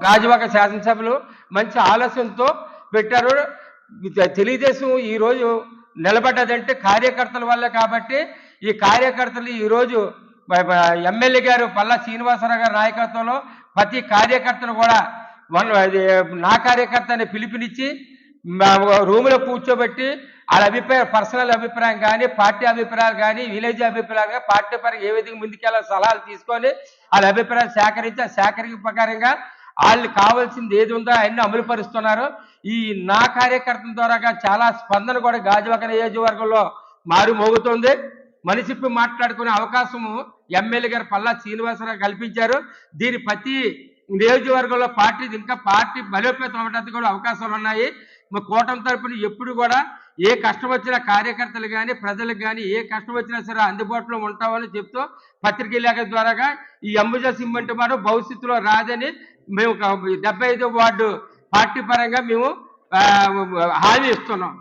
గాజువాక శాసనసభలో మంచి ఆలోచనతో పెట్టారు. తెలుగుదేశం ఈరోజు నిలబడ్డదంటే కార్యకర్తల వల్లే. కాబట్టి ఈ కార్యకర్తలు ఈరోజు ఎమ్మెల్యే గారు పల్లా శ్రీనివాసరావు గారి నాయకత్వంలో ప్రతి కార్యకర్తను కూడా నా కార్యకర్త అని పిలుపునిచ్చి రూములో కూర్చోబెట్టి వాళ్ళ అభిప్రాయం, పర్సనల్ అభిప్రాయం కానీ, పార్టీ అభిప్రాయాలు కానీ, విలేజ్ అభిప్రాయాలు కానీ, పార్టీ పరంగా ఏ విధంగా ముందుకెళ్ళాలో సలహాలు తీసుకొని వాళ్ళ అభిప్రాయాలు సేకరించి ఆ సేకరణ ప్రకారంగా వాళ్ళు కావాల్సింది ఏది ఉందో అవన్నీ అమలు పరుస్తున్నారు. ఈ నా కార్యకర్తల ద్వారా చాలా స్పందన కూడా గాజువాక నియోజకవర్గంలో మారుమోగుతుంది. మనిషిప్పి మాట్లాడుకునే అవకాశము ఎమ్మెల్యే గారు పల్లా శ్రీనివాసరావు కల్పించారు. దీని ప్రతి నియోజకవర్గంలో ఇంకా పార్టీ బలోపేతం అవ్వడానికి కూడా అవకాశాలు ఉన్నాయి. మా కూటమి తరపున ఎప్పుడు కూడా ఏ కష్టం వచ్చినా కార్యకర్తలు కానీ, ప్రజలకు కానీ ఏ కష్టం వచ్చినా సరే అందుబాటులో ఉంటామని చెప్తూ పత్రికా లేఖ ద్వారాగా ఈ అంబుజా సిమెంట్ మాట భవిష్యత్తులో రాదని మేము 75వ వార్డు పార్టీ పరంగా మేము హామీ ఇస్తున్నాం.